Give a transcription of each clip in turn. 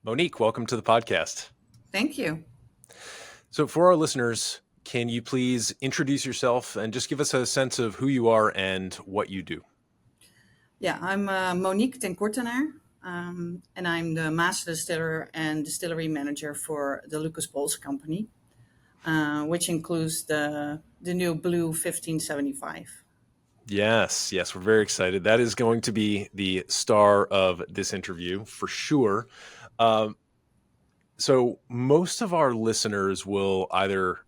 Monique, welcome to the podcast. Thank you. So, for our listeners, can you please introduce yourself and just give us a sense of who you are and what you do? Yeah, I'm Monique ten Kortenaar, and I'm the Master Distiller and Distillery Manager for the Lucas Bols Company, which includes the new Blue 1575. Yes, yes, we're very excited. That is going to be the star of this interview for sure. Um, so, most of our listeners will either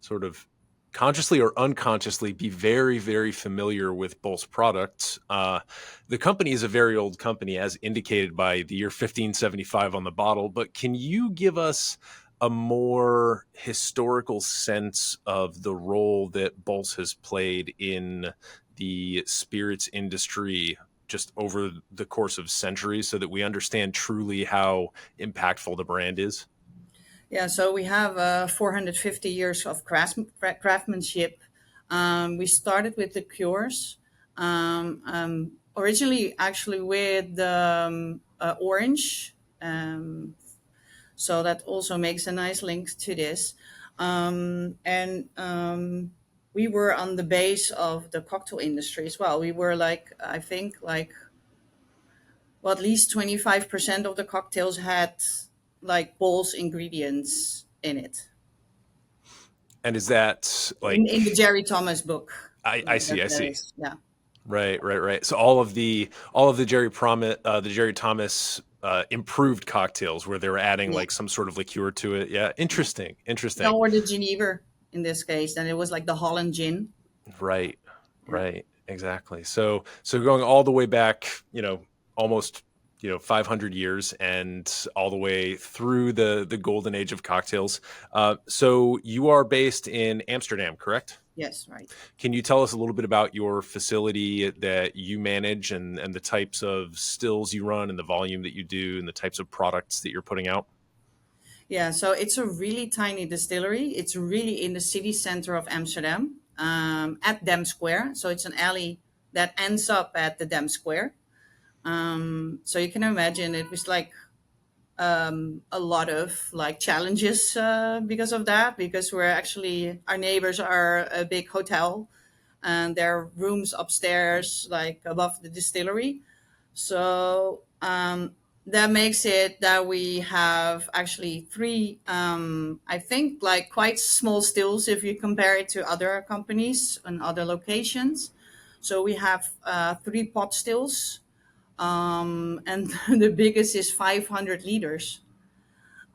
sort of consciously or unconsciously be very, very familiar with Bols products. The company is a very old company, as indicated by the year 1575 on the bottle. But can you give us a more historical sense of the role that Bols has played in the spirits industry just over the course of centuries so that we understand truly how impactful the brand is? Yeah, so we have 450 years of craftsmanship. We started with liqueurs, originally actually with orange. So that also makes a nice link to this. And we were on the base of the cocktail industry as well. We were like, I think, like, well, at least 25% of the cocktails had like Bowls ingredients in it. And is that In the like Jerry Thomas book. I see, I That see. is, yeah. Right, right, right. So all of the Jerry Thomas improved cocktails where they were adding Yeah. like some sort of liqueur to it. Yeah, interesting, Yeah, interesting. or the Geneva in this case. And it was like the Holland gin. Right, Yeah. right, exactly. So going all the way back, almost 500 years and all the way through the golden age of cocktails. So you are based in Amsterdam, correct? Yes, right. Can you tell us a little bit about your facility that you manage and the types of stills you run and the volume that you do and the types of products that you're putting out? Yeah, so it's a really tiny distillery. It's really in the city center of Amsterdam, at Dam Square. So it's an alley that ends up at the Dam Square. So you can imagine it was like a lot of like challenges because of that, because we're actually our neighbors are a big hotel and there are rooms upstairs like above the distillery. So that makes it that we have actually three, I think, like quite small stills if you compare it to other companies and other locations. So we have three pot stills, and the biggest is 500 liters.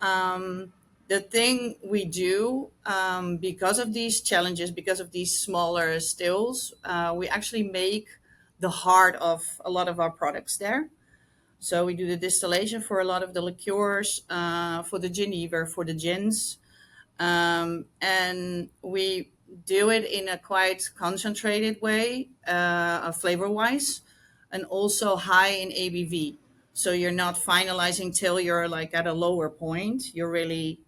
The thing we do, because of these challenges, because of these smaller stills, we actually make the heart of a lot of our products there. So we do the distillation for a lot of the liqueurs, for the Geneva, for the gins, and we do it in a quite concentrated way, flavor wise, and also high in ABV. So you're not finalizing till you're like at a lower point. You're really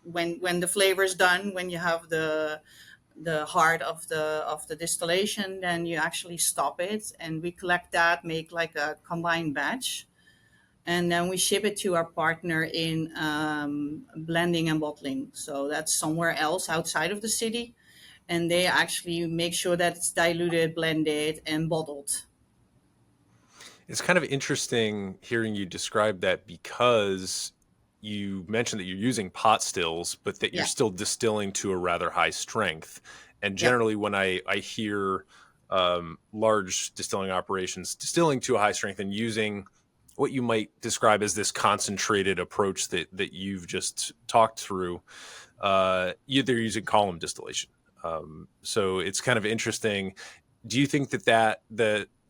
when the flavor is done, when you have the heart of the distillation, then you actually stop it, and we collect that, make like a combined batch, and then we ship it to our partner in blending and bottling. So that's somewhere else outside of the city, and they actually make sure that it's diluted, blended, and bottled. It's kind of interesting hearing you describe that because you mentioned that you're using pot stills, but that you're Yeah, still distilling to a rather high strength. And yeah, generally, when I hear large distilling operations distilling to a high strength and using what you might describe as this concentrated approach that you've just talked through, they're using column distillation. So it's kind of interesting. Do you think that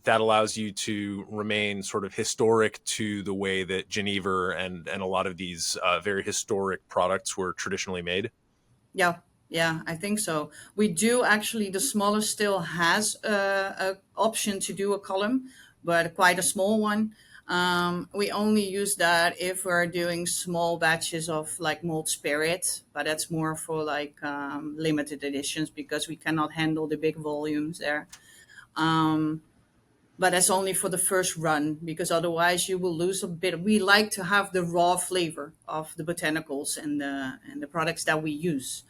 allows you to remain sort of historic to the way that Geneva and a lot of these very historic products were traditionally made? yeah, yeah. I think so. We do actually. The smallest still has a option to do a column, but quite a small one. We only use that if we're doing small batches of like malt spirit, but that's more for like limited editions because we cannot handle the big volumes there. but that's only for the first run because otherwise you will lose a bit. We like to have the raw flavor of the botanicals and the products that we use.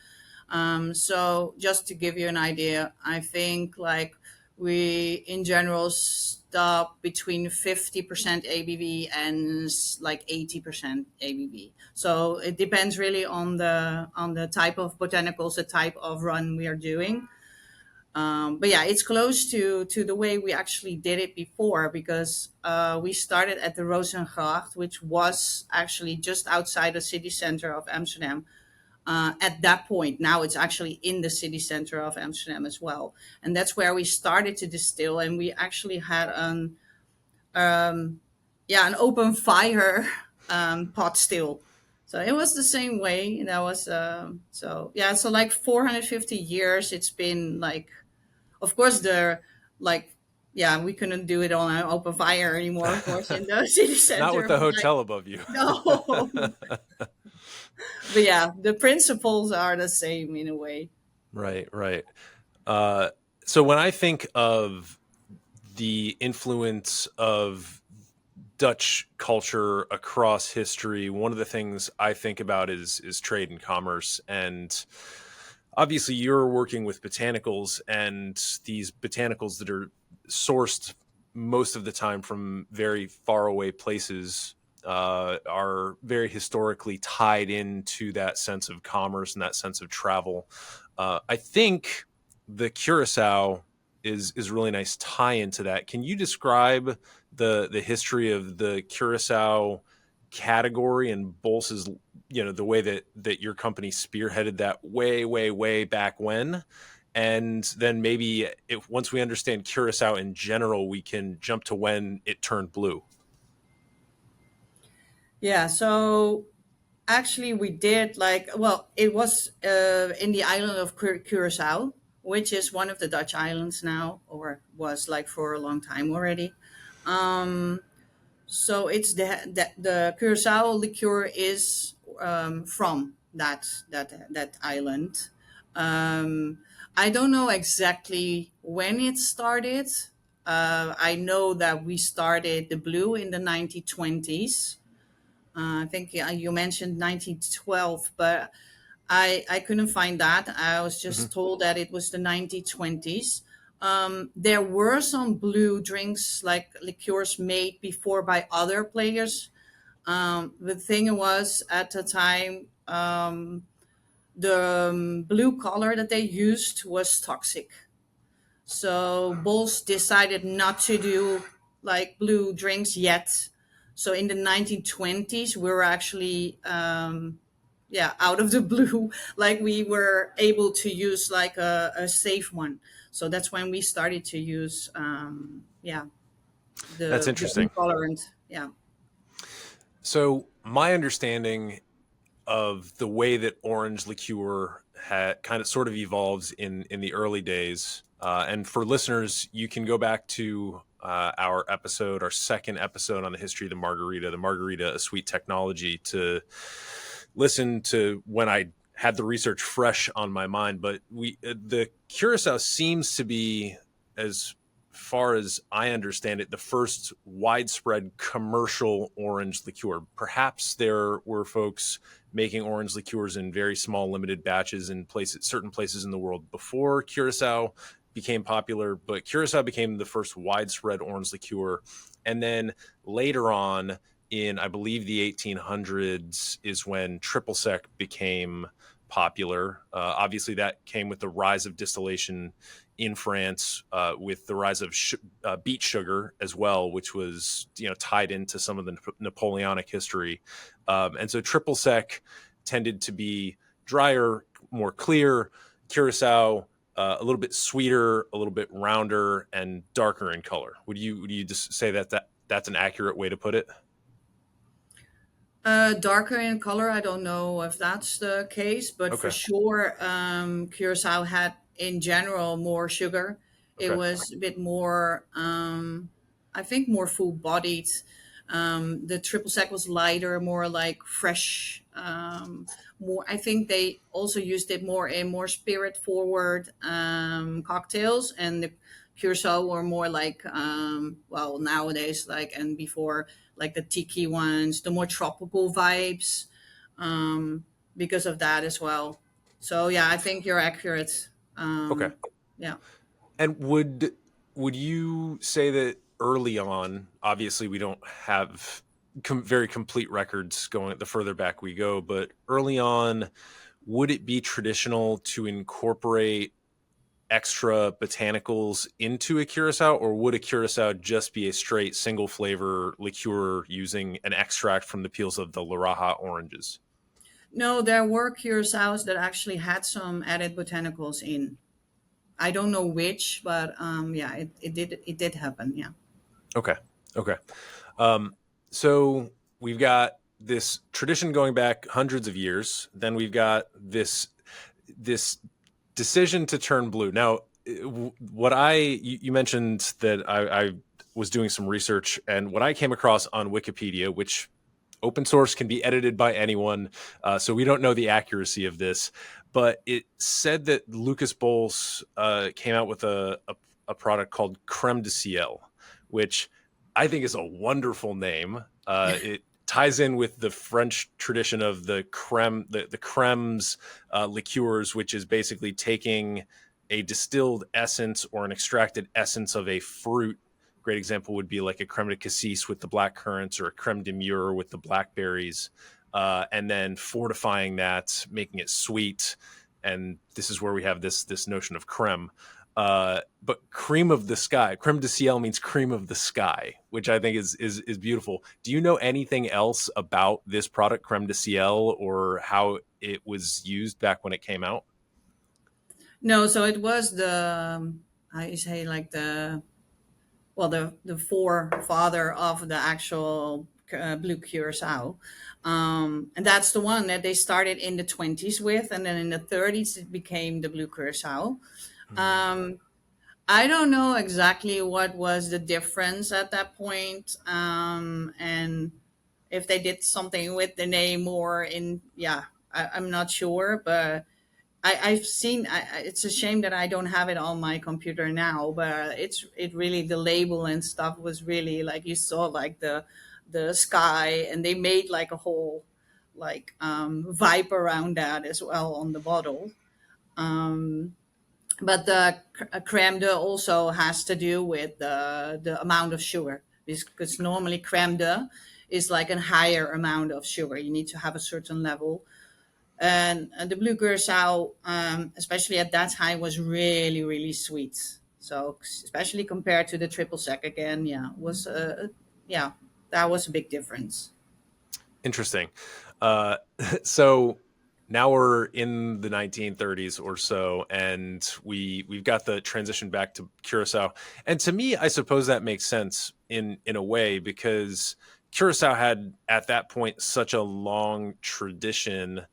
So just to give you an idea, I think like we in general stop between 50% ABV and like 80% ABV. So it depends really on the type of botanicals, the type of run we are doing. But yeah, it's close to the way we actually did it before because we started at the Rozengracht, which was actually just outside the city center of Amsterdam. At that point, now it's actually in the city center of Amsterdam as well, and that's where we started to distill. And we actually had an open fire pot still. So it was the same way. That was so yeah. So like 450 years, it's been like of course, the like, yeah, we couldn't do it on an open fire anymore. Of course, in the city Not with center, the but like, hotel above you. no. But yeah, the principles are the same in a way. Right, right. Uh, so when I think of the influence of Dutch culture across history, one of the things I think about is trade and commerce. And obviously, you're working with botanicals, and these botanicals that are sourced most of the time from very far away places are very historically tied into that sense of commerce and that sense of travel. I think the Curacao is really nice tie into that. Can you describe the history of the Curacao category and Bols's, the way that your company spearheaded that way back when? And then maybe if once we understand Curacao in general, we can jump to when it turned blue. Yeah, so actually we did like, well, it was in the island of Curaçao, which is one of the Dutch islands now, or was like for a long time already. Um, So it's the Curaçao liqueur is from that island. Um, I don't know exactly when it started. I know that we started the blue in the 1920s. I think you mentioned 1912, but I couldn't find that. I was Hmm. just told that it was the 1920s. There were some blue drinks like liqueurs made before by other players. The thing was at the time, the blue color that they used was toxic. So Bols decided not to do like blue drinks yet. So in the 1920s, we were actually yeah, out of the blue, like we were able to use like a safe one. So that's when we started to use yeah, That's the interesting. intolerant. Yeah. So my understanding of the way that orange liqueur had kind of sort of evolves in the early days. And for listeners, you can go back to our second episode on the history of the margarita, a sweet technology, to listen to when I had the research fresh on my mind. But the Curacao seems to be, as far as I understand it, the first widespread commercial orange liqueur. Perhaps there were folks making orange liqueurs in very small, limited batches in certain places in the world before Curacao became popular, but Curacao became the first widespread orange liqueur. And then later on, in I believe the 1800s, is when triple sec became popular. Obviously, that came with the rise of distillation in France, with the rise of beet sugar as well, which was tied into some of the Napoleonic history. And so triple sec tended to be drier, more clear. Curacao, a little bit sweeter, a little bit rounder, and darker in color. Would you just say that's an accurate way to put it? Darker in color, I don't know if that's the case, but for Okay. sure, Curacao had in general more sugar. It Okay. was a bit more, I think, more full bodied. The triple sec was lighter, more like fresh. More, I think they also used it more in more spirit forward cocktails, and the Curacao were more like, well, nowadays, like, and before, like the tiki ones, the more tropical vibes, um, because of that as well. So yeah, I think you're accurate. Okay. Yeah. And would you say that early on, obviously we don't have very complete records going the further back we go, but early on, would it be traditional to incorporate extra botanicals into a curacao, or would a curacao just be a straight single flavor liqueur using an extract from the peels of the Laraja oranges? No, there were curaçaos that actually had some added botanicals in. I don't know which, but yeah, it did happen. Yeah. Okay. Okay. Um, so we've got this tradition going back hundreds of years. Then we've got this decision to turn blue. Now, what you mentioned that I was doing some research, and what I came across on Wikipedia, which open source can be edited by anyone, so we don't know the accuracy of this, but it said that Lucas Bols came out with a product called Creme de Ciel, which I think is a wonderful name. It ties in with the French tradition of the creme, the cremes liqueurs, which is basically taking a distilled essence or an extracted essence of a fruit. Great example would be like a creme de cassis with the black currants, or a creme de mûre with the blackberries, and then fortifying that, making it sweet. And this is where we have this notion of creme. But cream of the sky, creme de ciel means cream of the sky, which I think is beautiful. Do you know anything else about this product, creme de ciel, or how it was used back when it came out? No, so it was the, how you say, like the, well, the forefather of the actual blue curacao, and that's the one that they started in the 20s with, and then in the 30s it became the blue curacao. Hmm. um, I don't know exactly what was the difference at that point, and if they did something with the name or in, yeah, I'm not sure, but I've seen. It's a shame that I don't have it on my computer now, but it really, the label and stuff was really like, you saw like the sky, and they made like a whole like vibe around that as well on the bottle. Um, but the creme de also has to do with the amount of sugar, because normally creme de is like a higher amount of sugar. You need to have a certain level, and the blue curacao, especially at that time, was really really sweet. So especially compared to the triple sec, again, yeah, was yeah, that was a big difference. Interesting. Uh, so now we're in the 1930s or so, and we've got the transition back to Curacao. And to me, I suppose that makes sense in a way, because Curacao had at that point such a long tradition,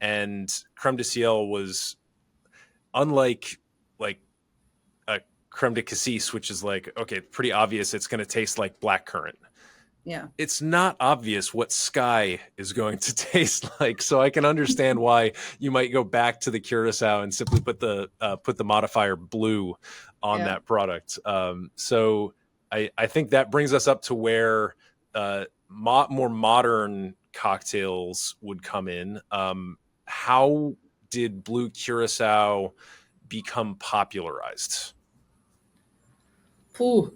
and creme de ciel was unlike like a creme de cassis, which is like, okay, pretty obvious it's going to taste like blackcurrant. Yeah. It's not obvious what sky is going to taste like. So I can understand why you might go back to the Curacao and simply put the modifier blue on Yeah. that product. So I think that brings us up to where more modern cocktails would come in. How did blue Curacao become popularized? Pooh.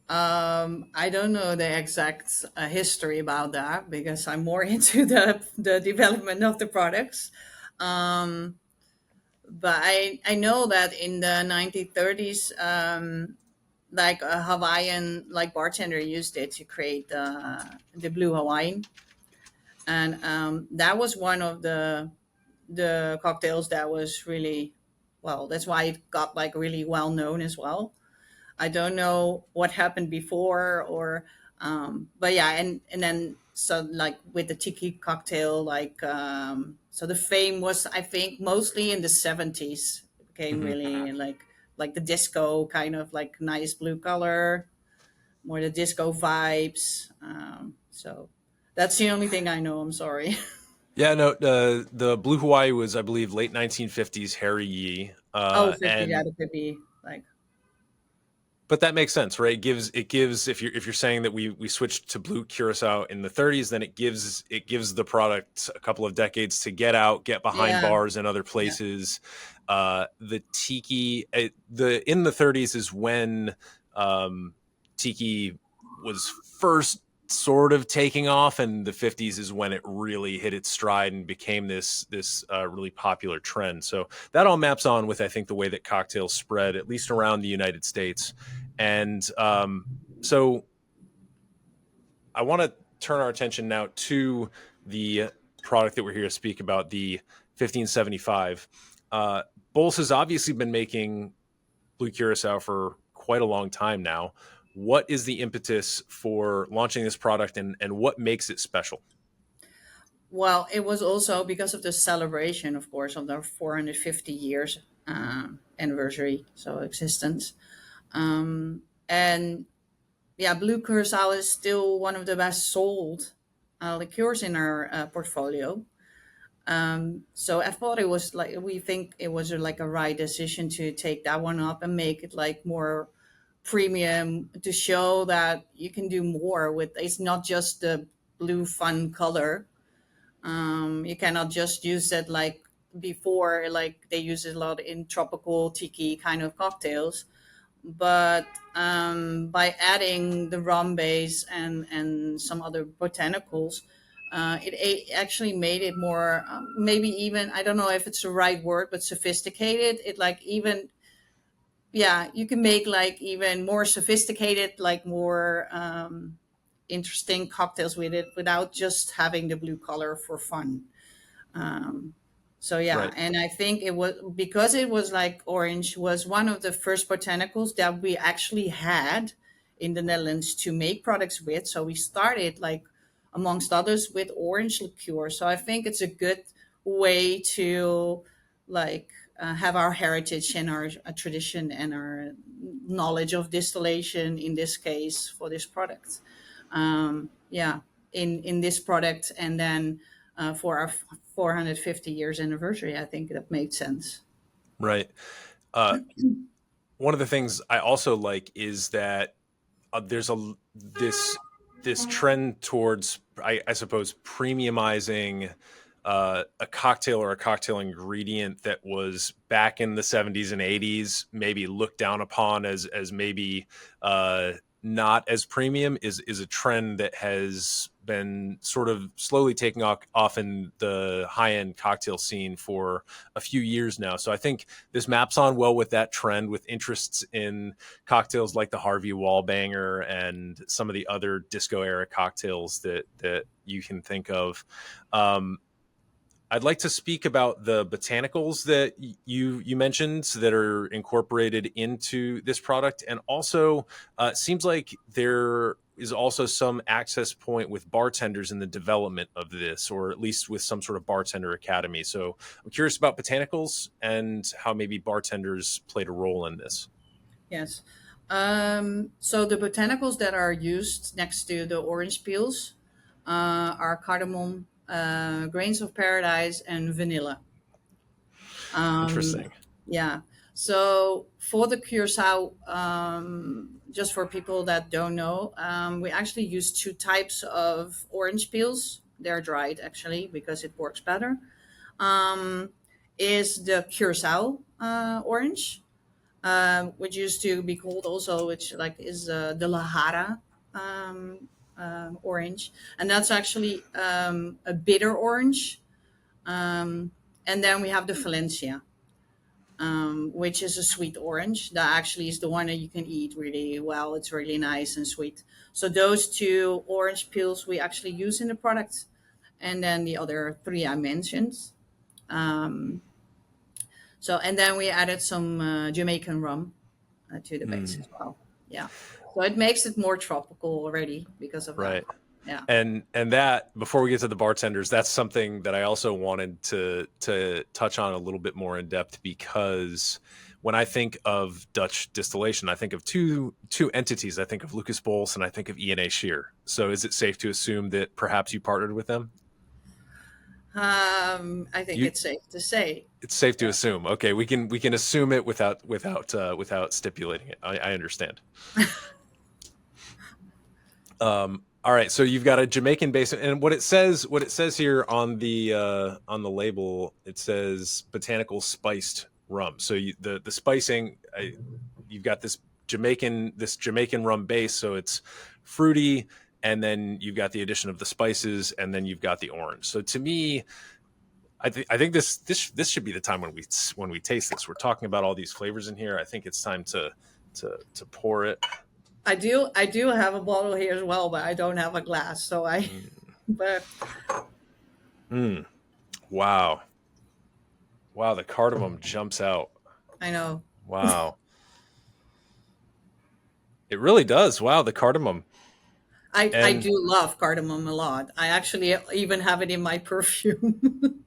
I don't know the exact history about that, because I'm more into the development of the products. Um, but I know that in the 1930s, like a Hawaiian like bartender used it to create the blue Hawaiian, and that was one of the cocktails that was really, well. That's why it got like really well known as well. I don't know what happened before, or but yeah, and then so like with the tiki cocktail, like so the fame was, I think, mostly in the 70s. It became Mhm. really like the disco kind of like nice blue color, more the disco vibes. So that's the only thing I know. I'm sorry. Yeah, no, the Blue Hawaii was, I believe, late 1950s Harry Yee, Oh, 50, yeah, and that could be like. but that makes sense, right? It gives if you're saying that we switched to Blue Curaçao in the 30s, then it gives the product a couple of decades to get behind Yeah, bars and other yeah, places. The tiki the in the 30s is when tiki was first sort of taking off, and the 50s is when it really hit its stride and became this really popular trend. So that all maps on with, I think, the way that cocktails spread, at least around the United States. And so I want to turn our attention now to the product that we're here to speak about, the 1575. uh, Bols has obviously been making Blue Curacao for quite a long time now. What is the impetus for launching this product, and what makes it special? well, it was also because of the celebration, of course, of the 450 years anniversary, so existence. And yeah, Blue Curacao is still one of the best sold liqueurs in our portfolio. So I thought it was like, we think it was like a right decision to take that one up and make it like more premium, to show that you can do more with. It's not just the blue fun color. You cannot just use it like before, like they use it a lot in tropical tiki kind of cocktails. But by adding the rum base and some other botanicals, actually made it more, maybe even, I don't know if it's the right word, but sophisticated. It like even, yeah, you can make like even more sophisticated, like more interesting cocktails with it without just having the blue color for fun. Um, so yeah, Right. and I think it was because it was like orange was one of the first botanicals that we actually had in the Netherlands to make products with. So we started like amongst others with orange liqueur. So I think it's a good way to like have our heritage and our tradition and our knowledge of distillation in this case for this product. Yeah, in this product, and then for our 450 years anniversary, I think that made sense. Right. uh, One of the things I also like is that there's this this trend towards, I suppose, premiumizing a cocktail or a cocktail ingredient that was back in the 70s and 80s maybe looked down upon as maybe not as premium, is a trend that has been sort of slowly taking off in the high end cocktail scene for a few years now. So I think this maps on well with that trend, with interests in cocktails like the Harvey Wallbanger and some of the other disco era cocktails that you can think of. Um, I'd like to speak about the botanicals that you mentioned that are incorporated into this product, and also it seems like there is also some access point with bartenders in the development of this, or at least with some sort of bartender academy. So I'm curious about botanicals and how maybe bartenders played a role in this. Yes. So the botanicals that are used next to the orange peels are cardamom, grains of paradise, and vanilla. Um, Interesting. yeah. So for the curacao, just for people that don't know, we actually use two types of orange peels. They're dried actually because it works better. Um, is the curacao orange, which used to be called also, which like is the Lahara orange, and that's actually a bitter orange. Um, and then we have the Valencia, which is a sweet orange. That actually is the one that you can eat really well. It's really nice and sweet. So those two orange peels we actually use in the product, and then the other three I mentioned. Um, so and then we added some Jamaican rum to the base Mm, as well. Yeah, so it makes it more tropical already because of that. right. Yeah. And that, before we get to the bartenders, that's something that I also wanted to touch on a little bit more in depth, because when I think of Dutch distillation, I think of two entities. I think of Lucas Bols and I think of E&A Shear. So is it safe to assume that perhaps you partnered with them? I think You, it's safe to say. it's safe to Yeah. assume. Okay, we can assume it without stipulating it. I understand. All right, so you've got a Jamaican base, and what it says here on the label, it says botanical spiced rum. So the spicing, you've got this Jamaican rum base, so it's fruity, and then you've got the addition of the spices, and then you've got the orange. So to me, I think this should be the time when we taste this. We're talking about all these flavors in here. I think it's time to pour it. I do have a bottle here as well, but I don't have a glass. So I, Mm. but Mm. Wow. Wow, the cardamom jumps out. I know Wow. It really does. Wow, the cardamom. I And do love cardamom a lot. I actually even have it in my perfume.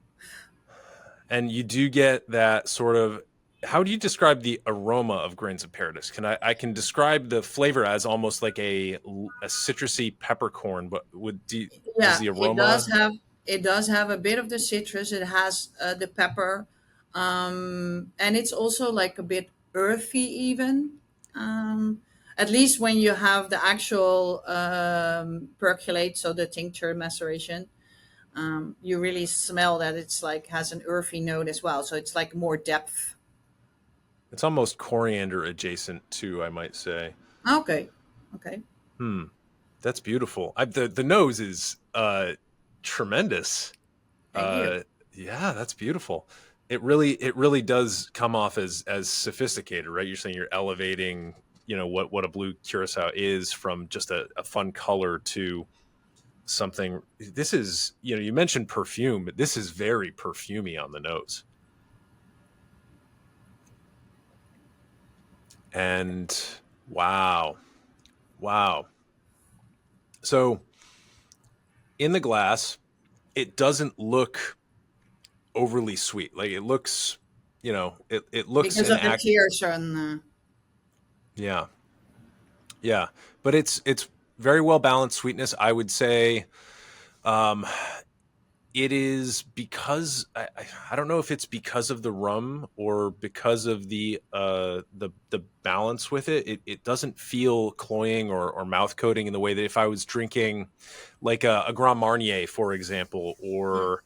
and you do get that sort of, how do you describe the aroma of grains of paradise? I can describe the flavor as almost like a citrusy peppercorn, but does Yeah, the aroma. it does have a bit of the citrus. It has the pepper, and it's also like a bit earthy even. Um, at least when you have the actual percolate, so the tincture maceration, you really smell that it's like has an earthy note as well. So it's like more depth. It's almost coriander adjacent too, I might say. Okay, okay, Hmm. That's beautiful. The nose is tremendous. thank you. Uh, yeah, that's beautiful. It really does come off as sophisticated, right? You're saying you're elevating, what a blue curacao is from just a fun color to something. This is, you mentioned perfume, but this is very perfumey on the nose. And wow, wow. So in the glass, it doesn't look overly sweet. Like it looks, it looks Because and of the act. tears on. Yeah, yeah, but it's very well balanced sweetness. I would say um, it is because I don't know if it's because of the rum or because of the balance with it. It doesn't feel cloying or mouth coating in the way that if I was drinking like a Grand Marnier, for example, Mm. or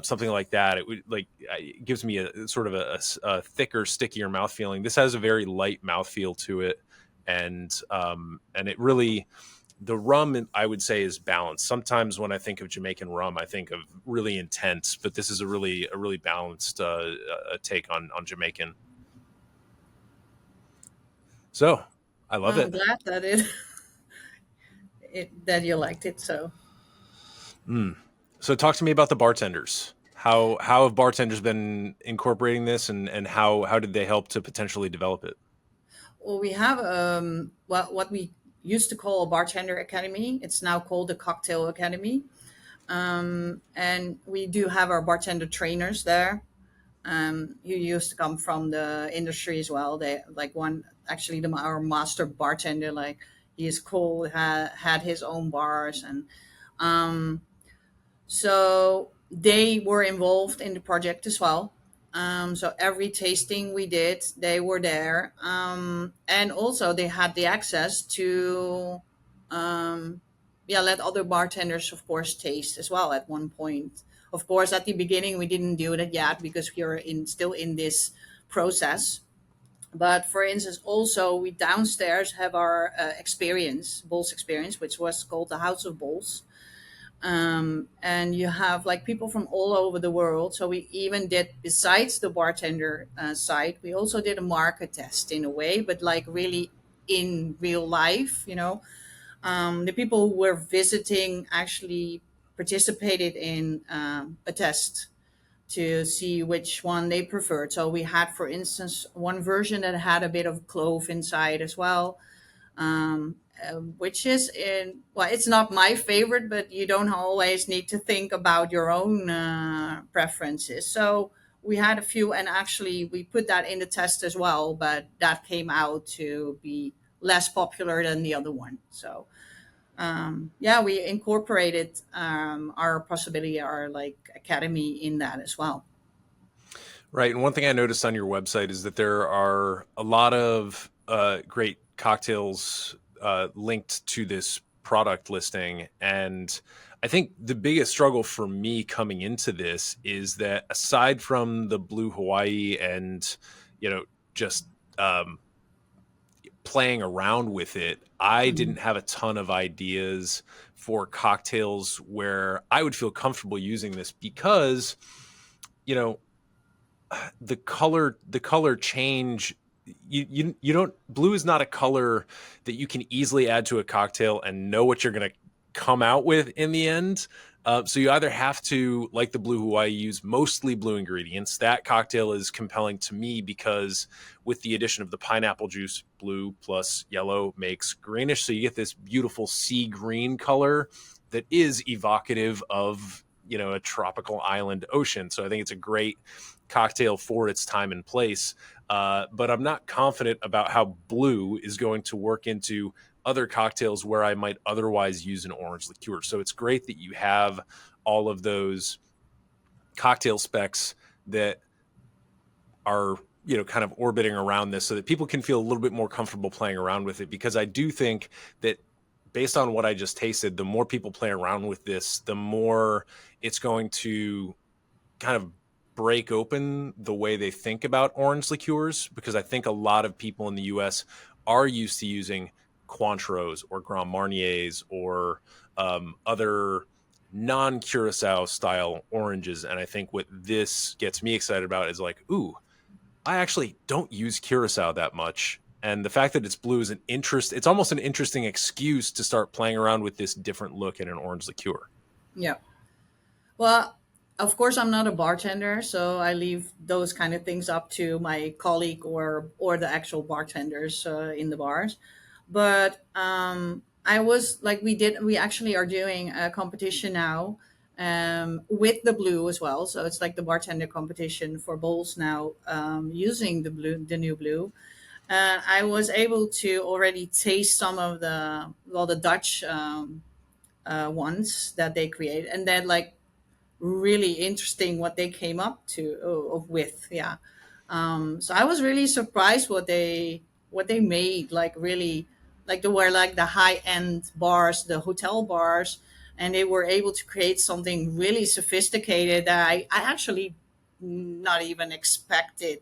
something like that, it would like it gives me a sort of a thicker, stickier mouth feeling. This has a very light mouth feel to it, and it really, the rum I would say is balanced. Sometimes when I think of Jamaican rum, I think of really intense, but this is a really balanced take on Jamaican. So I love Well, I'm it. glad that that you liked it. So, Mm. So talk to me about the bartenders. How have bartenders been incorporating this, and how did they help to potentially develop it? well, we have what we used to call a bartender academy. It's now called the cocktail academy, and we do have our bartender trainers there. Who used to come from the industry as well. They like one actually our master bartender, like he is cool, had his own bars, and um, so they were involved in the project as well. So every tasting we did, they were there, and also they had the access to, um, yeah, let other bartenders, of course, taste as well. At one point, of course, at the beginning we didn't do that yet because we are still in this process. But for instance, also we downstairs have our experience, Bols experience, which was called the House of Bols, and you have like people from all over the world. So we even did, besides the bartender side, we also did a market test in a way, but like really in real life. The people who were visiting actually participated in a test to see which one they preferred. So we had, for instance, one version that had a bit of clove inside as well, which is in, well, it's not my favorite, but you don't always need to think about your own preferences. So we had a few, and actually we put that in the test as well, but that came out to be less popular than the other one. So Yeah, we incorporated our possibility, our like academy in that as well. Right. And one thing I noticed on your website is that there are a lot of great cocktails linked to this product listing. And I think the biggest struggle for me coming into this is that aside from the Blue Hawaii and, you know, just um, playing around with it, I Mhm. didn't have a ton of ideas for cocktails where I would feel comfortable using this because, you know, the color change, you don't, blue is not a color that you can easily add to a cocktail and know what you're going to come out with in the end. So you either have to, like the Blue Hawaii, use mostly blue ingredients. That cocktail is compelling to me because with the addition of the pineapple juice, blue plus yellow makes greenish, so you get this beautiful sea green color that is evocative of, a tropical island ocean. So I think it's a great cocktail for its time and place. But I'm not confident about how blue is going to work into other cocktails where I might otherwise use an orange liqueur. So it's great that you have all of those cocktail specs that are, kind of orbiting around this so that people can feel a little bit more comfortable playing around with it. Because I do think that based on what I just tasted, the more people play around with this, the more it's going to kind of break open the way they think about orange liqueurs, because I think a lot of people in the US are used to using Cointreaux or Grand Marniers or other non-Curaçao style oranges. And I think what this gets me excited about is like, ooh, I actually don't use Curaçao that much. And the fact that it's blue is it's almost an interesting excuse to start playing around with this different look in an orange liqueur. Yeah. Well, of course, I'm not a bartender, so I leave those kind of things up to my colleague or the actual bartenders in the bars. But I was like, we actually are doing a competition now with the blue as well. So it's like the bartender competition for bowls now, using the new blue. I was able to already taste some of the Dutch ones that they create, and then like really interesting what they came up to with. Yeah. So I was really surprised what they made, like really, like they were like the high end bars, the hotel bars, and they were able to create something really sophisticated that I actually not even expected.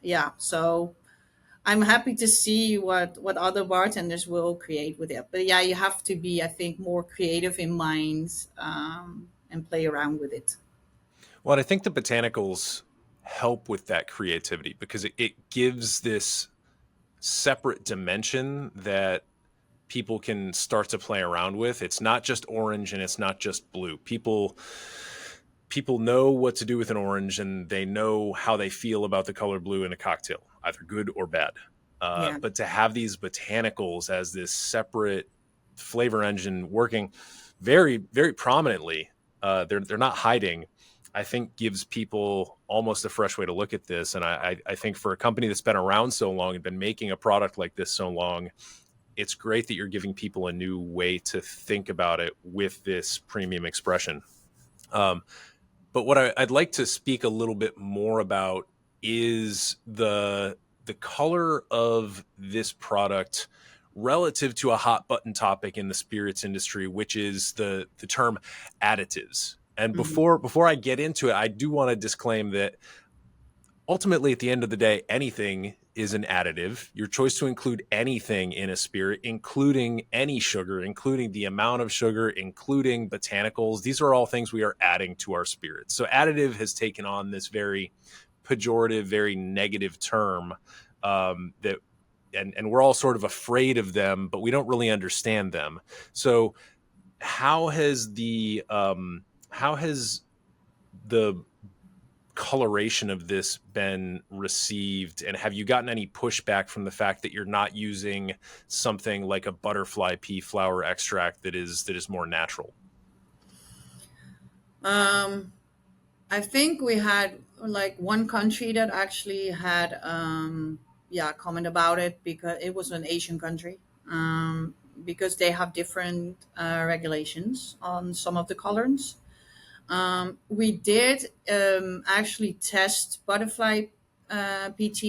Yeah, so I'm happy to see what other bartenders will create with it. But yeah, you have to be, I think, more creative in mind, and play around with it. Well, I think the botanicals help with that creativity because it gives this separate dimension that people can start to play around with. It's not just orange and it's not just blue. People know what to do with an orange and they know how they feel about the color blue in a cocktail, either good or bad. Yeah. But to have these botanicals as this separate flavor engine working very, very prominently, they're not hiding. I think gives people almost a fresh way to look at this. And I think for a company that's been around so long and been making a product like this so long, it's great that you're giving people a new way to think about it with this premium expression. Um, but what I'd like to speak a little bit more about is the color of this product relative to a hot button topic in the spirits industry, which is the term additives. And Hmm. before I get into it, I do want to disclaim that ultimately, at the end of the day, anything is an additive. Your choice to include anything in a spirit, including any sugar, including the amount of sugar, including botanicals, these are all things we are adding to our spirits. So, additive has taken on this very pejorative, very negative term that. And we're all sort of afraid of them, but we don't really understand them. So, how has the coloration of this been received, and have you gotten any pushback from the fact that you're not using something like a butterfly pea flower extract that is more natural? Um, I think we had like one country that actually had, yeah, comment about it because it was an Asian country. because they have different regulations on some of the colorants. We did actually test butterfly PT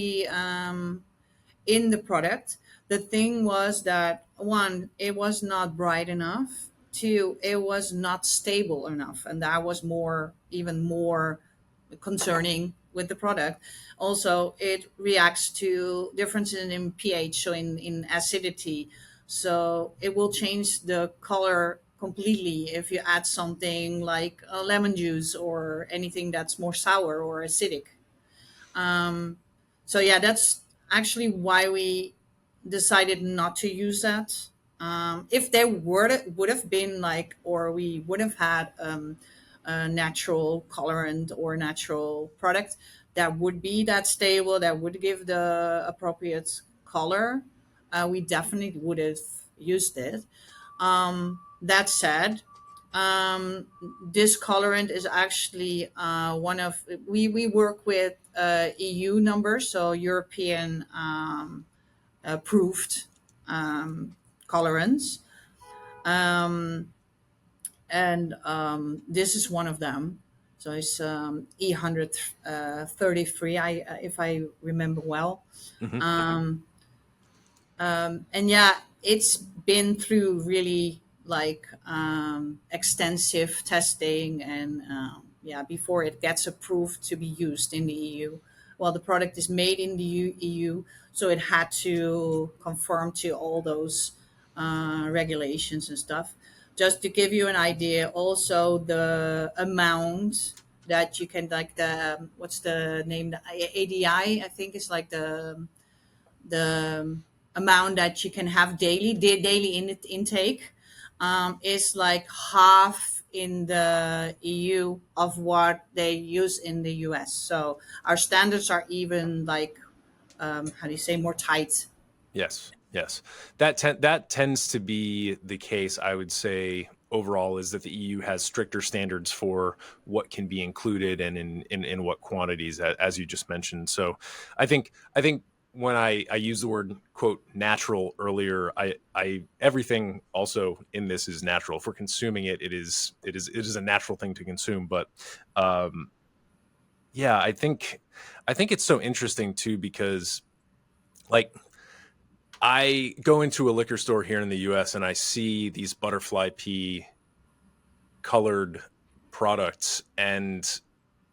in the product. The thing was that one, it was not bright enough. Two, it was not stable enough, and that was even more concerning with the product. Also, it reacts to differences in pH, so in acidity. So it will change the color completely if you add something like lemon juice or anything that's more sour or acidic. Um, so yeah, that's actually why we decided not to use that. If there would have been like, or we would have had a natural colorant or natural product that would be that stable, that would give the appropriate color, we definitely would have used it. That said, this colorant is actually one of we work with EU numbers, so European approved colorants, and this is one of them. So it's E133, if I remember well. Hmm. And yeah, it's been through really like extensive testing, and yeah, before it gets approved to be used in the EU. Well, the product is made in the EU, so it had to conform to all those regulations and stuff. Just to give you an idea, also the amount that you can, like, the what's the name, the ADI, I think, is like the amount that you can have daily, daily intake, is like half in the EU of what they use in the US. So our standards are even like, how do you say, more tight. Yes, yes. That tends to be the case, I would say, overall, is that the EU has stricter standards for what can be included and in what quantities, as you just mentioned. So I think when I use the word quote natural earlier, I everything also in this is natural. If we're consuming it, it is a natural thing to consume. But um yeah, I think it's so interesting too, because like I go into a liquor store here in the US and I see these butterfly pea colored products, and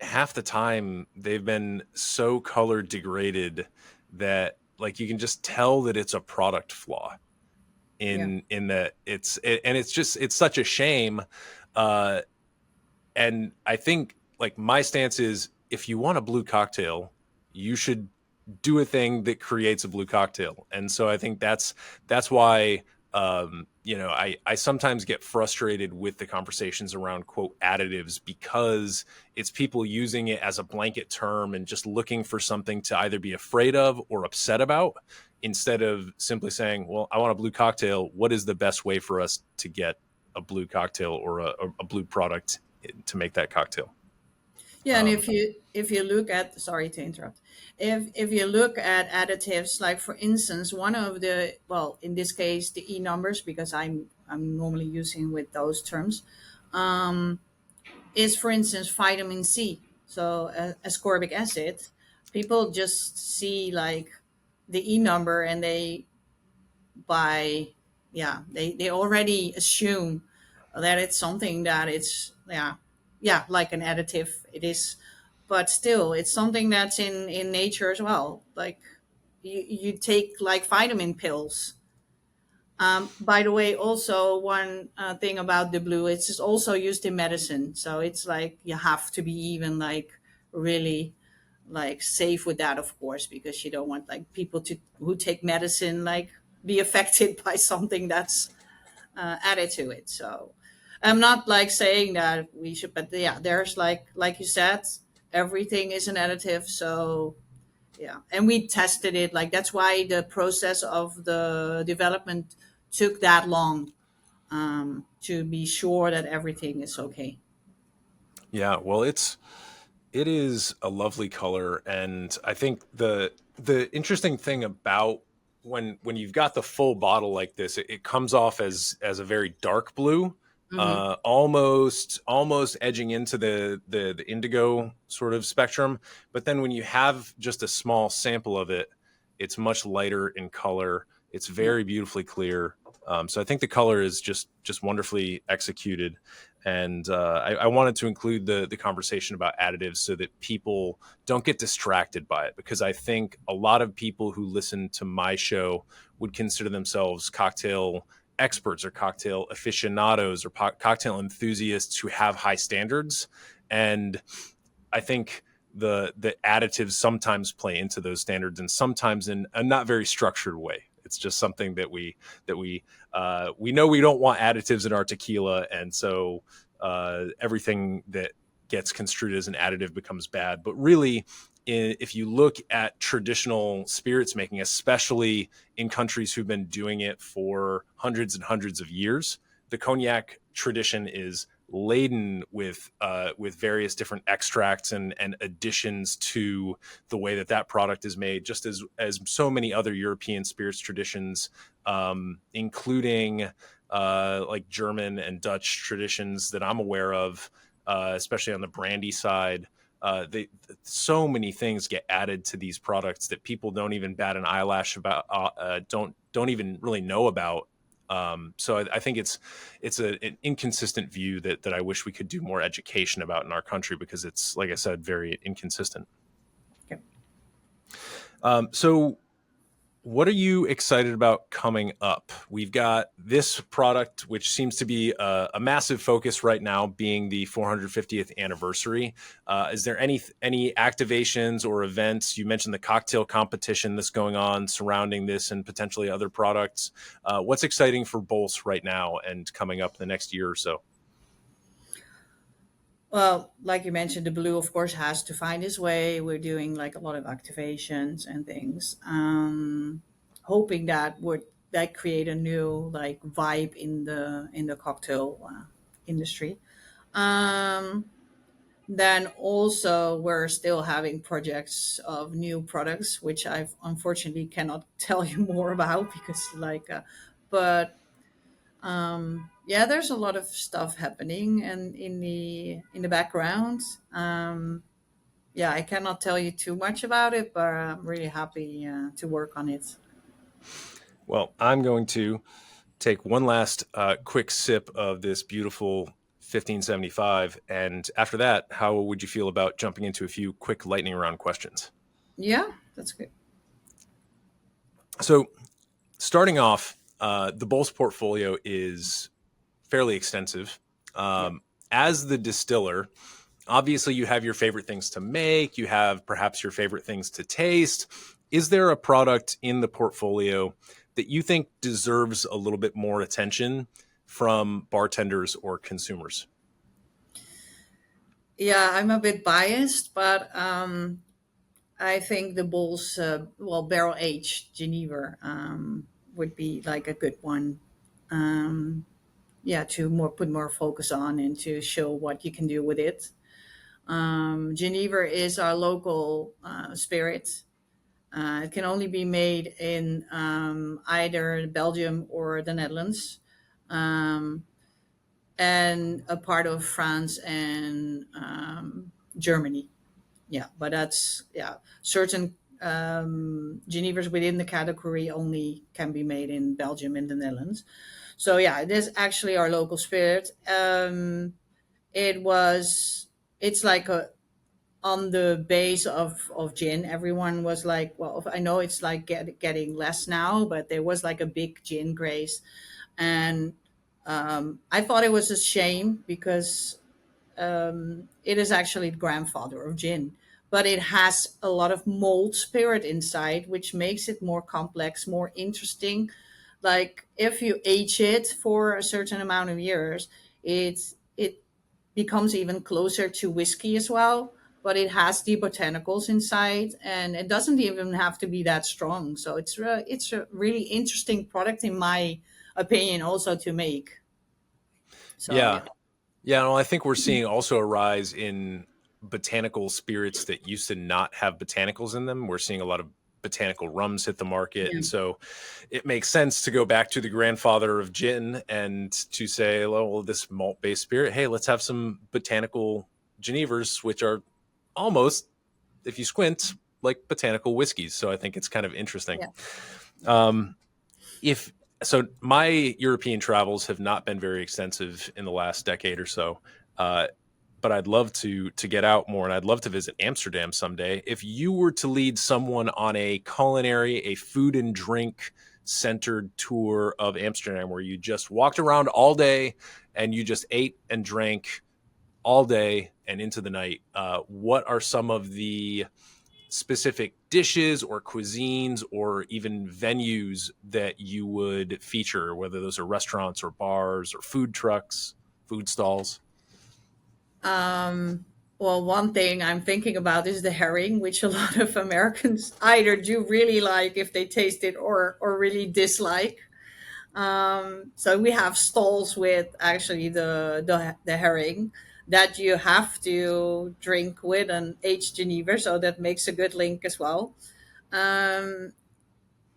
half the time they've been so color degraded that like you can just tell that it's a product flaw Yeah. in that and it's such a shame. uh and I think like my stance is, if you want a blue cocktail, you should do a thing that creates a blue cocktail. And so I think that's why I sometimes get frustrated with the conversations around quote additives, because it's people using it as a blanket term and just looking for something to either be afraid of or upset about, instead of simply saying, well, I want a blue cocktail, what is the best way for us to get a blue cocktail or a blue product to make that cocktail. Yeah, and um, if you look at, sorry to interrupt, if you look at additives, like for instance, one of the, well, in this case the E numbers, because I'm normally using with those terms, is for instance vitamin C. So ascorbic acid, people just see like the E number and they buy, yeah, they already assume that it's something that it's, yeah, yeah, like an additive it is, but still it's something that's in nature as well. Like you take like vitamin pills. By the way, also one thing about the blue, it's just also used in medicine, so it's like you have to be even like really like safe with that, of course, because you don't want like people to who take medicine like be affected by something that's added to it. So I'm not like saying that we should, but yeah, there's like you said, everything is an additive. So yeah, and we tested it, like that's why the process of the development took that long, to be sure that everything is okay. yeah, well, it is a lovely color, and I think the interesting thing about when you've got the full bottle like this, it comes off as a very dark blue, Hmm. almost edging into the indigo sort of spectrum. But then when you have just a small sample of it, it's much lighter in color. It's Yeah. very beautifully clear. So I think the color is just wonderfully executed. And I wanted to include the conversation about additives so that people don't get distracted by it, because I think a lot of people who listen to my show would consider themselves cocktail experts or cocktail aficionados or cocktail enthusiasts who have high standards. And I think the additives sometimes play into those standards, and sometimes in a not very structured way. It's just something that we know we don't want additives in our tequila, and so everything that gets construed as an additive becomes bad. But really, if you look at traditional spirits making, especially in countries who've been doing it for hundreds and hundreds of years, the cognac tradition is laden with various different extracts and additions to the way that product is made, just as so many other European spirits traditions, including like German and Dutch traditions that I'm aware of, especially on the brandy side. So many things get added to these products that people don't even bat an eyelash about, don't even really know about. So I think it's an inconsistent view that I wish we could do more education about in our country, because it's, like I said, very inconsistent. Okay. So what are you excited about coming up? We've got this product, which seems to be a massive focus right now, being the 450th anniversary. Is there any activations or events? You mentioned the cocktail competition that's going on surrounding this and potentially other products. What's exciting for Bols right now and coming up the next year or so? Well, like you mentioned, the blue, of course, has to find its way. We're doing like a lot of activations and things, hoping that create a new like vibe in the cocktail industry. Um, then also we're still having projects of new products, which I unfortunately cannot tell you more about because but yeah, there's a lot of stuff happening and in the background. Yeah, I cannot tell you too much about it, but I'm really happy to work on it. Well, I'm going to take one last quick sip of this beautiful 1575. And after that, how would you feel about jumping into a few quick lightning round questions? Yeah, that's good. So, starting off, the Bols portfolio is fairly extensive. Yeah. As the distiller, obviously you have your favorite things to make, you have perhaps your favorite things to taste. Is there a product in the portfolio that you think deserves a little bit more attention from bartenders or consumers? Yeah, I'm a bit biased, but I think the Bulls, well, barrel aged Geneva would be like a good one. Um, yeah, to more put more focus on and to show what you can do with it. Geneva is our local spirit. It can only be made in either Belgium or the Netherlands, um, and a part of France and Germany. Yeah, but that's yeah. Certain Genevers within the category only can be made in Belgium and the Netherlands. So yeah, it is actually our local spirit. It was. It's like a on the base of gin. Everyone was like, well, I know it's like getting less now, but there was like a big gin craze, and I thought it was a shame because it is actually the grandfather of gin, but it has a lot of mold spirit inside, which makes it more complex, more interesting. Like if you age it for a certain amount of years, it becomes even closer to whiskey as well. But it has the botanicals inside, and it doesn't even have to be that strong. So it's a really interesting product, in my opinion, also to make. So Yeah. yeah. Yeah, well, I think we're seeing also a rise in botanical spirits that used to not have botanicals in them. We're seeing a lot of botanical rums hit the market. Yeah. And so it makes sense to go back to the grandfather of gin and to say, well, this malt based spirit, hey, let's have some botanical Genevers, which are almost, if you squint, like botanical whiskeys. So I think it's kind of interesting. Yeah. Um, if so, my European travels have not been very extensive in the last decade or so. But I'd love to get out more, and I'd love to visit Amsterdam someday. If you were to lead someone on a culinary, a food and drink centered tour of Amsterdam, where you just walked around all day and you just ate and drank all day and into the night, what are some of the specific dishes or cuisines or even venues that you would feature, whether those are restaurants or bars or food trucks, food stalls? Well, one thing I'm thinking about is the herring, which a lot of Americans either do really like if they taste it, or really dislike. So we have stalls with actually the herring that you have to drink with an aged Geneva, so that makes a good link as well. Um,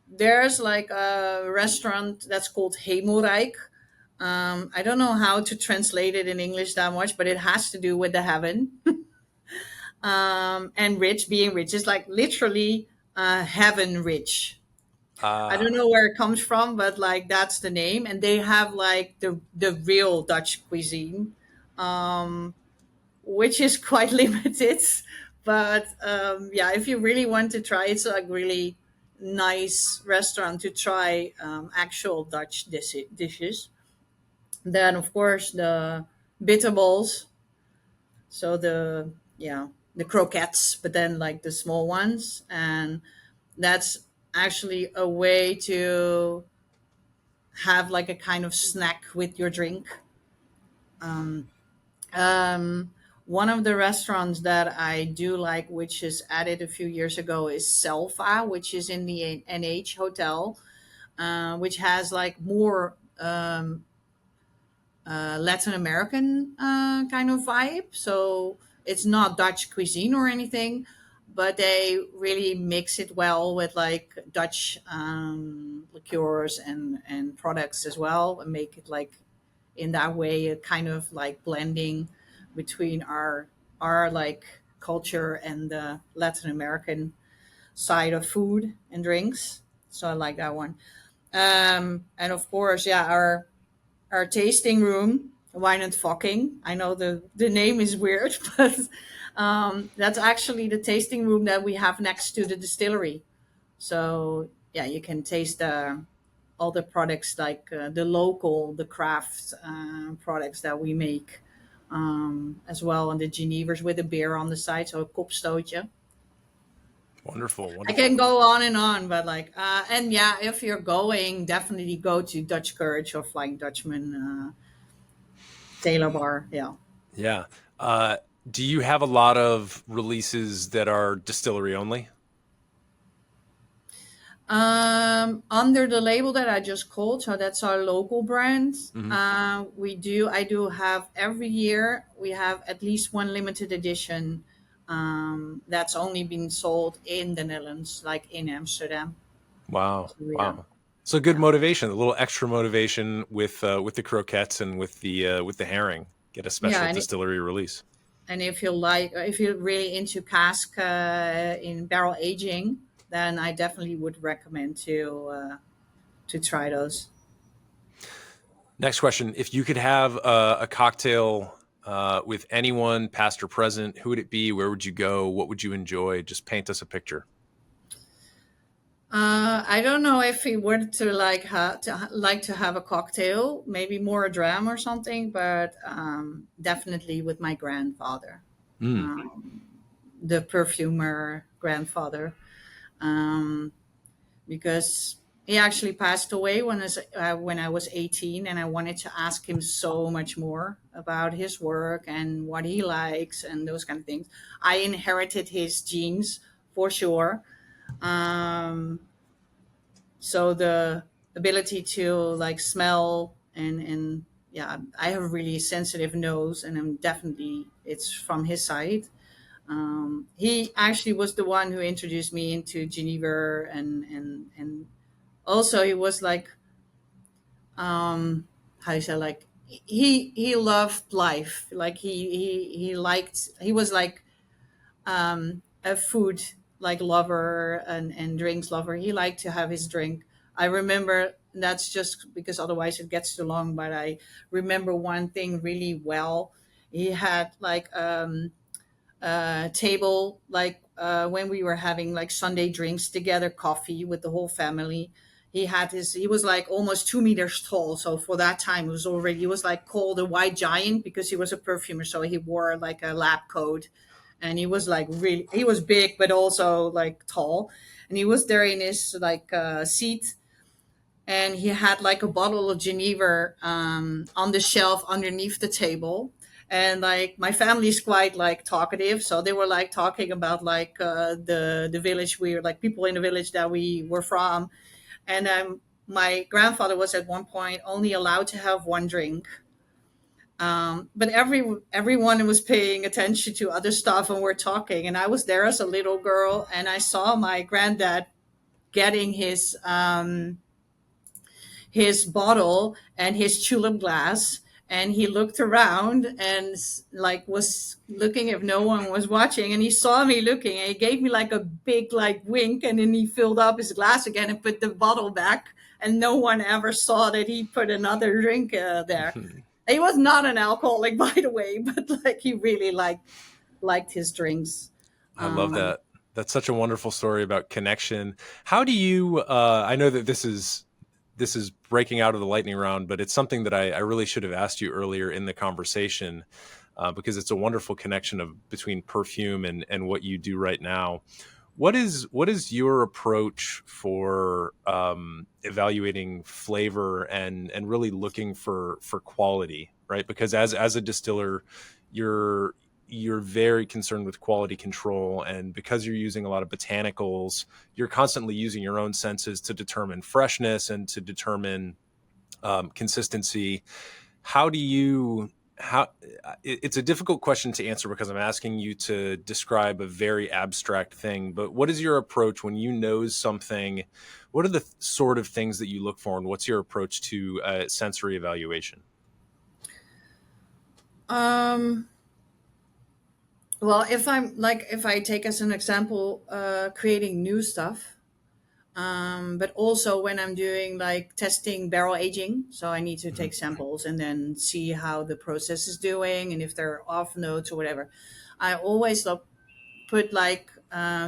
there's like a restaurant that's called Hemelrijk. I don't know how to translate it in English that much, but it has to do with the heaven. And rich, being rich is like literally heaven rich. I Ah, don't know where it comes from, but like that's the name. And they have like the real Dutch cuisine, um, which is quite limited. But yeah, if you really want to try, it's like really nice restaurant to try actual Dutch dishes. Then of course the bitterballs, so the, yeah, the croquettes, but then like the small ones, and that's actually a way to have like a kind of snack with your drink. One of the restaurants that I do like, which is added a few years ago, is Selva, which is in the NH Hotel, which has like more Latin American kind of vibe. So it's not Dutch cuisine or anything, but they really mix it well with like Dutch liqueurs and products as well, and make it like in that way a kind of like blending between our like culture and the Latin American side of food and drinks. So I like that one. And of course, yeah, our tasting room, wine and fucking. I know the name is weird, but that's actually the tasting room that we have next to the distillery. So yeah, you can taste all the products, like the craft products that we make, as well, and the Genevers with a beer on the side, so a kopstootje. wonderful, I wonderful. can go on and on, but like, and yeah, if you're going, definitely go to Dutch Courage or Flying Dutchman, Taylor Bar. Yeah. Yeah. Uh, do you have a lot of releases that are distillery only? Under the label that I just called, so that's our local brand. Hmm. I do have every year, we have at least one limited edition that's only been sold in the Netherlands, like in Amsterdam. Wow, So, yeah. wow. So good Yeah. motivation, a little extra motivation with the croquettes and with the herring. Get a Yeah. special distillery release. And if you're really into cask in barrel aging, then I definitely would recommend to try those. Next question: if you could have a cocktail with anyone, past or present, who would it be? Where would you go? What would you enjoy? Just paint us a picture. I don't know if he would to like to have a cocktail, maybe more a dram or something, but definitely with my grandfather, Mm. um, the perfumer grandfather, um, because he actually passed away when I was 18, and I wanted to ask him so much more about his work and what he likes and those kind of things. I inherited his genes for sure. Um, so the ability to like smell and yeah, I have a really sensitive nose, and I'm definitely, it's from his side. He actually was the one who introduced me into Geneva, and also he was like, how do you say, like, he loved life. Like he liked, he was like a food like lover and drinks lover. He liked to have his drink. I remember, that's just because otherwise it gets too long, but I remember one thing really well. He had like table, like when we were having like Sunday drinks together, coffee with the whole family. He was like almost 2 meters tall. So for that time, it was already, he was like called a white giant because he was a perfumer. So he wore like a lab coat, and he was like really, he was big, but also like tall. And he was there in his like seat, and he had like a bottle of Geneva on the shelf underneath the table. And like my family is quite like talkative, so they were like talking about like the village, we were like people in the village that we were from. And my grandfather was at one point only allowed to have one drink. But everyone was paying attention to other stuff and we're talking. And I was there as a little girl, and I saw my granddad getting his bottle and his tulip glass, and he looked around and like was looking if no one was watching, and he saw me looking, and he gave me like a big like wink, and then he filled up his glass again and put the bottle back, and no one ever saw that he put another drink there. He was not an alcoholic, by the way, but like he really liked his drinks. I love um, that. That's such a wonderful story about connection. How do you? I know that this is breaking out of the lightning round, but it's something that I really should have asked you earlier in the conversation, because it's a wonderful connection of between perfume and what you do right now. What is your approach for evaluating flavor and really looking for quality, right? Because as a distiller, you're you're very concerned with quality control, and because you're using a lot of botanicals, you're constantly using your own senses to determine freshness and to determine consistency. How do you how It's a difficult question to answer because I'm asking you to describe a very abstract thing, but what is your approach when you know something? What are the sort of things that you look for, and what's your approach to sensory evaluation? um, well, if I take as an example, creating new stuff, but also when I'm doing like testing barrel aging, so I need to take Mhm. samples and then see how the process is doing and if there are off notes or whatever. I always put like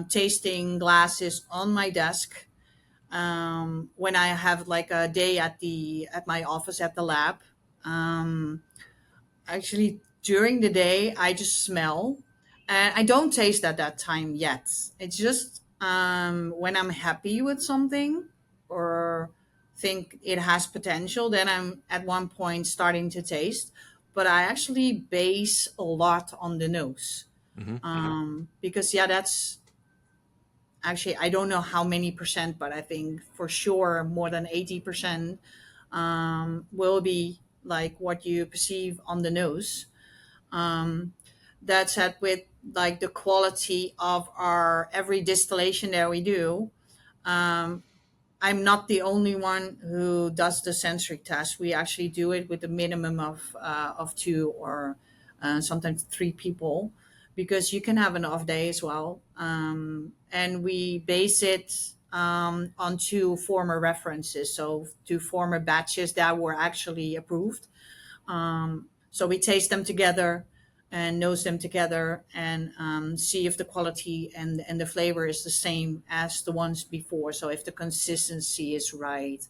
tasting glasses on my desk when I have like a day at my office at the lab. Um, Actually, during the day, I just smell, and I don't taste at that time yet. It's just when I'm happy with something or think it has potential, then I'm at one point starting to taste. But I actually base a lot on the nose, Mhm. because yeah, that's actually, I don't know how many percent, but I think for sure more than 80% will be like what you perceive on the nose. um, that said, with like the quality of our every distillation that we do, um, I'm not the only one who does the sensory test. We actually do it with a minimum of two or sometimes three people, because you can have an off day as well. And we base it on two former references, so two former batches that were actually approved. So we taste them together and nose them together, and see if the quality and the flavor is the same as the ones before. So if the consistency is right.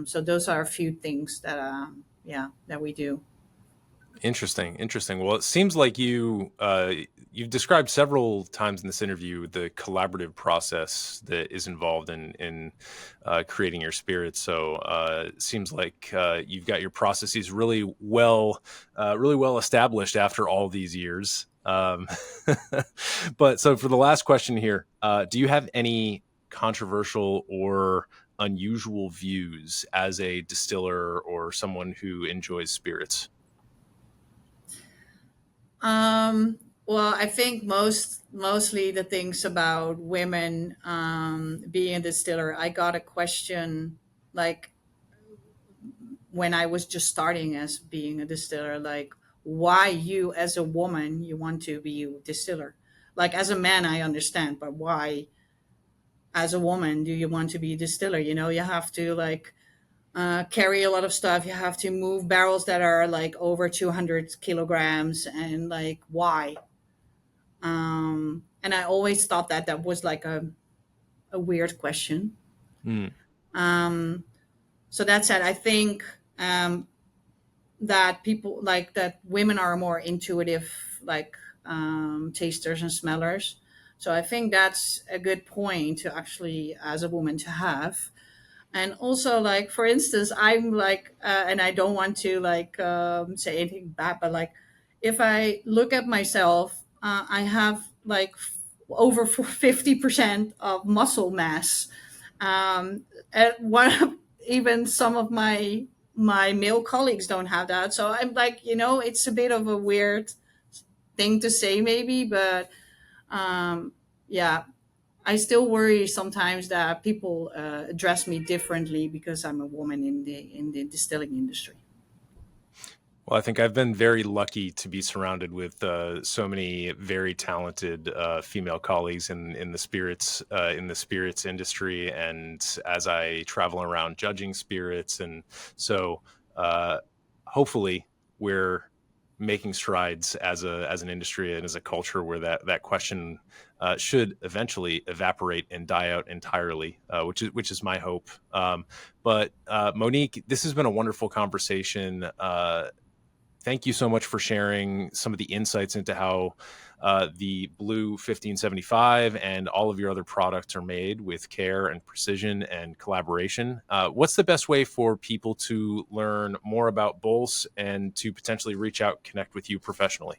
So those are a few things that yeah, that we do. Interesting, interesting. Well, it seems like you've described several times in this interview the collaborative process that is involved in creating your spirits. So it seems like you've got your processes really well established after all these years. But so for the last question here, do you have any controversial or unusual views as a distiller or someone who enjoys spirits? Um, Well, I think mostly the things about women being a distiller. I got a question like when I was just starting as being a distiller, like why you as a woman you want to be a distiller. Like as a man, I understand, but why as a woman do you want to be a distiller? You know, you have to like carry a lot of stuff. You have to move barrels that are like over 200 kilograms, and like why? And I always thought that that was like a weird question. Mm, So that said, I think that people like that women are more intuitive, like tasters and smellers. So I think that's a good point to actually, as a woman, to have. And also, like for instance, I'm like, and I don't want to like say anything bad, but like if I look at myself, I have like over 50% of muscle mass. And one, even some of my male colleagues don't have that. So I'm like, you know, it's a bit of a weird thing to say, maybe, but um, yeah, I still worry sometimes that people address me differently because I'm a woman in the distilling industry. well, I think I've been very lucky to be surrounded with so many very talented female colleagues in the spirits industry, and as I travel around judging spirits, and so uh, hopefully we're making strides as an industry and as a culture where that question should eventually evaporate and die out entirely, which is my hope. But Monique, this has been a wonderful conversation. Thank you so much for sharing some of the insights into how the Blue 1575 and all of your other products are made with care and precision and collaboration. What's the best way for people to learn more about Bols and to potentially reach out, connect with you professionally?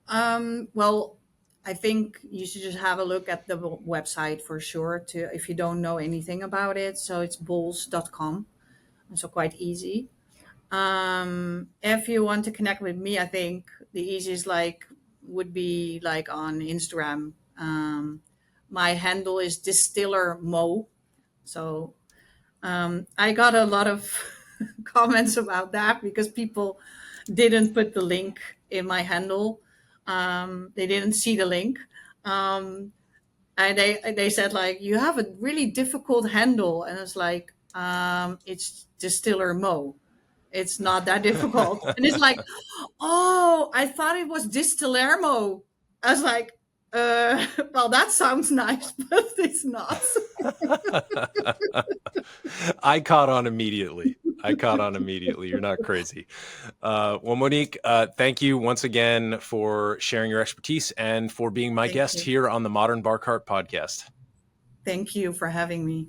Well, I think you should just have a look at the website for sure to if you don't know anything about it. So it's bols.com. So quite easy. If you want to connect with me, I think the easiest like would be like on Instagram. My handle is distiller mo. So I got a lot of comments about that because people didn't put the link in my handle. They didn't see the link. Um, and they said like you have a really difficult handle, and it's like it's distiller mo. It's not that difficult. And it's like, oh, I thought it was Distillermo. I was like, well, that sounds nice, but it's not. I caught on immediately. I caught on immediately. You're not crazy. Well, Monique, thank you once again for sharing your expertise and for being my Thank guest you. here on the Modern Bar Cart podcast. Thank you for having me.